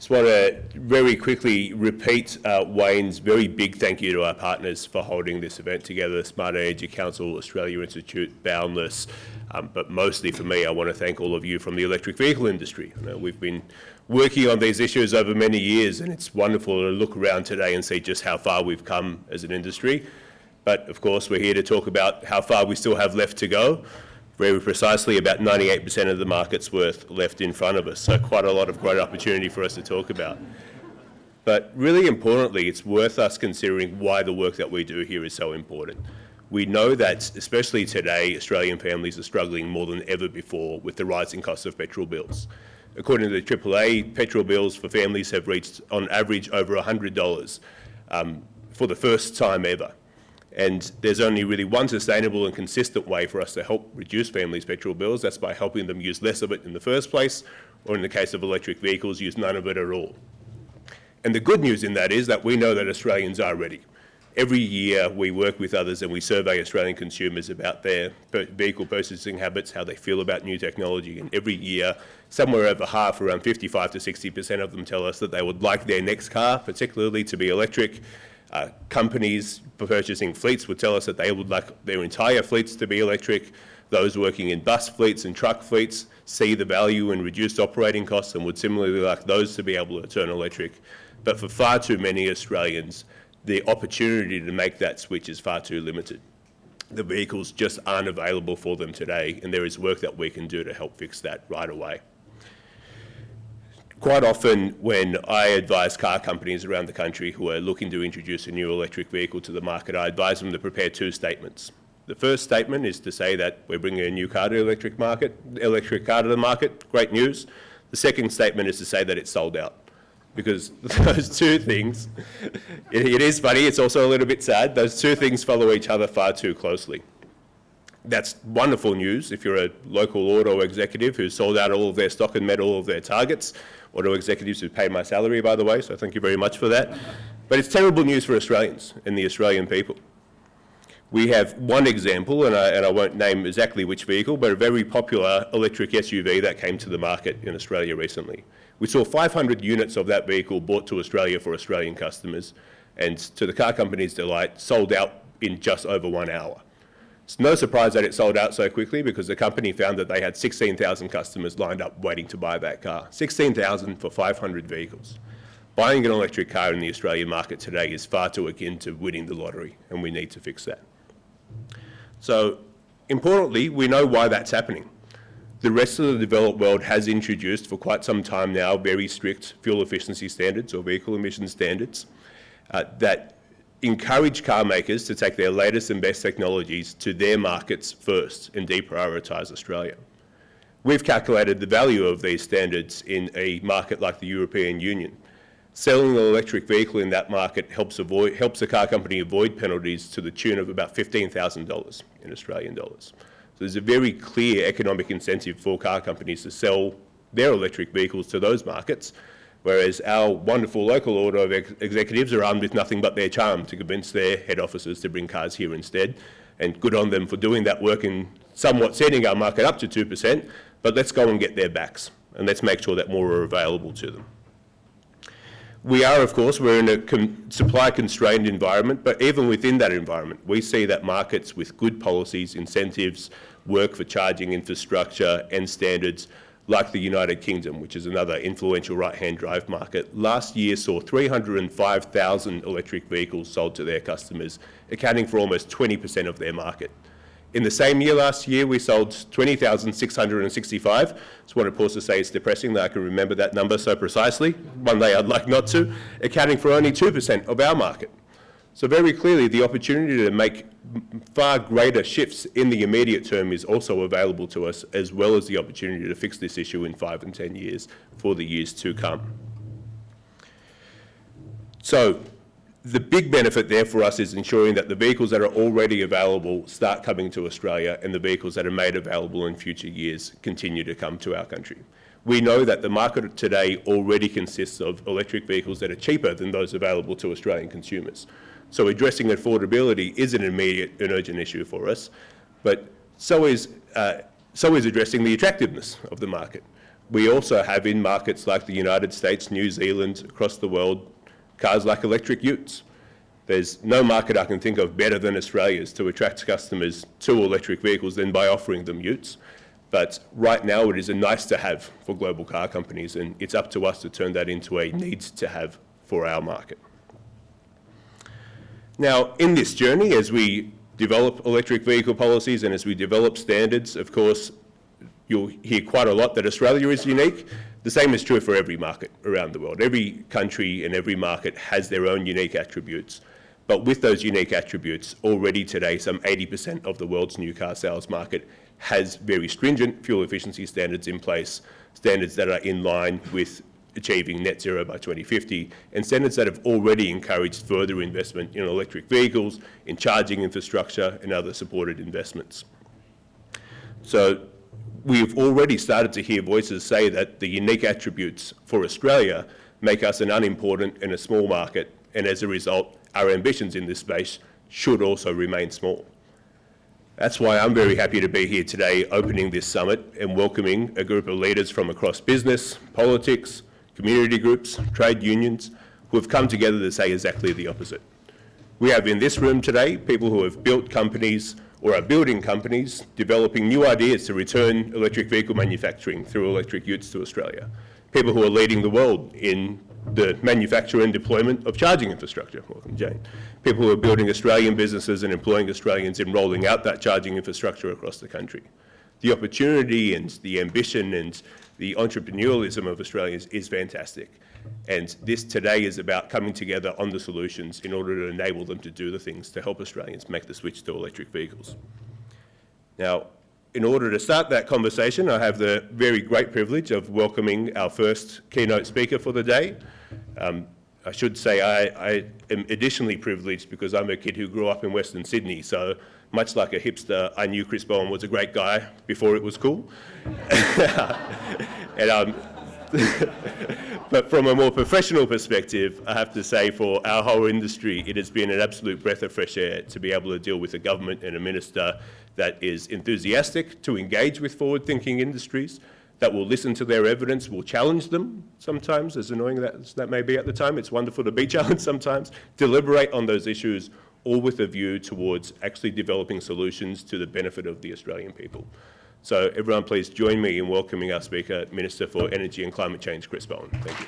Just want to very quickly repeat Wayne's very big thank you to our partners for holding this event together, Smart Energy Council, Australia Institute, Boundless, but mostly for me, I want to thank all of you from the electric vehicle industry. We've been working on these issues over many years, and it's wonderful to look around today and see just how far we've come as an industry. But of course, we're here to talk about how far we still have left to go. Very precisely, about 98% of the market's worth left in front of us, so quite a lot of great opportunity for us to talk about. But really importantly, it's worth us considering why the work that we do here is so important. We know that, especially today, Australian families are struggling more than ever before with the rising cost of petrol bills. According to the AAA, petrol bills for families have reached, on average, over $100 for the first time ever. And there's only really one sustainable and consistent way for us to help reduce families' petrol bills. That's by helping them use less of it in the first place, or in the case of electric vehicles, use none of it at all. And the good news in that is that we know that Australians are ready. Every year we work with others and we survey Australian consumers about their vehicle purchasing habits, how they feel about new technology, and every year somewhere over half, around 55 to 60% of them tell us that they would like their next car, particularly to be electric. Companies purchasing fleets would tell us that they would like their entire fleets to be electric. Those working in bus fleets and truck fleets see the value in reduced operating costs and would similarly like those to be able to turn electric. But for far too many Australians, the opportunity to make that switch is far too limited. The vehicles just aren't available for them today, and there is work that we can do to help fix that right away. Quite often when I advise car companies around the country who are looking to introduce a new electric vehicle to the market, I advise them to prepare two statements. The first statement is to say that we're bringing a new car to the electric car to the market, great news. The second statement is to say that it's sold out. Because those two things, it is funny, it's also a little bit sad, those two things follow each other far too closely. That's wonderful news if you're a local auto executive who's sold out all of their stock and met all of their targets. Auto executives who pay my salary, by the way, so thank you very much for that. But it's terrible news for Australians and the Australian people. We have one example, and I won't name exactly which vehicle, but a very popular electric SUV that came to the market in Australia recently. We saw 500 units of that vehicle brought to Australia for Australian customers, and to the car company's delight, sold out in just over 1 hour. It's no surprise that it sold out so quickly because the company found that they had 16,000 customers lined up waiting to buy that car. 16,000 for 500 vehicles. Buying an electric car in the Australian market today is far too akin to winning the lottery, and we need to fix that. So, importantly, we know why that's happening. The rest of the developed world has introduced for quite some time now very strict fuel efficiency standards or vehicle emission standards that encourage car makers to take their latest and best technologies to their markets first and deprioritise Australia. We've calculated the value of these standards in a market like the European Union. Selling an electric vehicle in that market helps a car company avoid penalties to the tune of about $15,000 in Australian dollars. So there's a very clear economic incentive for car companies to sell their electric vehicles to those markets, whereas our wonderful local auto executives are armed with nothing but their charm to convince their head offices to bring cars here instead. And good on them for doing that work and somewhat setting our market up to 2%, but let's go and get their backs, and let's make sure that more are available to them. We are, of course, we're in a supply-constrained environment, but even within that environment, we see that markets with good policies, incentives, work for charging infrastructure and standards, like the United Kingdom, which is another influential right-hand drive market, last year saw 305,000 electric vehicles sold to their customers, accounting for almost 20% of their market. In the same year last year, we sold 20,665. Just want to pause to say it's depressing that I can remember that number so precisely. One day I'd like not to, accounting for only 2% of our market. So very clearly, the opportunity to make far greater shifts in the immediate term is also available to us, as well as the opportunity to fix this issue in 5 and 10 years for the years to come. So the big benefit there for us is ensuring that the vehicles that are already available start coming to Australia, and the vehicles that are made available in future years continue to come to our country. We know that the market today already consists of electric vehicles that are cheaper than those available to Australian consumers. So addressing affordability is an immediate and urgent issue for us, but so is addressing the attractiveness of the market. we also have in markets like the United States, New Zealand, across the world, cars like electric utes. There's no market I can think of better than Australia's to attract customers to electric vehicles than by offering them utes. But right now it is a nice to have for global car companies, and it's up to us to turn that into a needs to have for our market. Now, in this journey, as we develop electric vehicle policies and as we develop standards, of course, you'll hear quite a lot that Australia is unique. The same is true for every market around the world. Every country and every market has their own unique attributes. But with those unique attributes, already today, some 80% of the world's new car sales market has very stringent fuel efficiency standards in place, standards that are in line with achieving net zero by 2050, and standards that have already encouraged further investment in electric vehicles, in charging infrastructure, and other supported investments. So we've already started to hear voices say that the unique attributes for Australia make us an unimportant and a small market, and as a result, our ambitions in this space should also remain small. That's why I'm very happy to be here today opening this summit and welcoming a group of leaders from across business, politics, community groups, trade unions, who have come together to say exactly the opposite. We have in this room today people who have built companies or are building companies, developing new ideas to return electric vehicle manufacturing through electric utes to Australia. People who are leading the world in the manufacture and deployment of charging infrastructure. Welcome, Jane. People who are building Australian businesses and employing Australians in rolling out that charging infrastructure across the country. The opportunity and the ambition and the entrepreneurialism of Australians is fantastic. And this today is about coming together on the solutions in order to enable them to do the things to help Australians make the switch to electric vehicles. Now, in order to start that conversation, I have the very great privilege of welcoming our first keynote speaker for the day. I should say I am additionally privileged because I'm a kid who grew up in Western Sydney, so much like a hipster, I knew Chris Bowen was a great guy before it was cool. And, but from a more professional perspective, I have to say for our whole industry, it has been an absolute breath of fresh air to be able to deal with a government and a minister that is enthusiastic to engage with forward-thinking industries, that will listen to their evidence, will challenge them sometimes, as annoying as that may be at the time. It's wonderful to be challenged sometimes, deliberate on those issues, all with a view towards actually developing solutions to the benefit of the Australian people. So everyone please join me in welcoming our speaker, Minister for Energy and Climate Change, Chris Bowen. Thank you.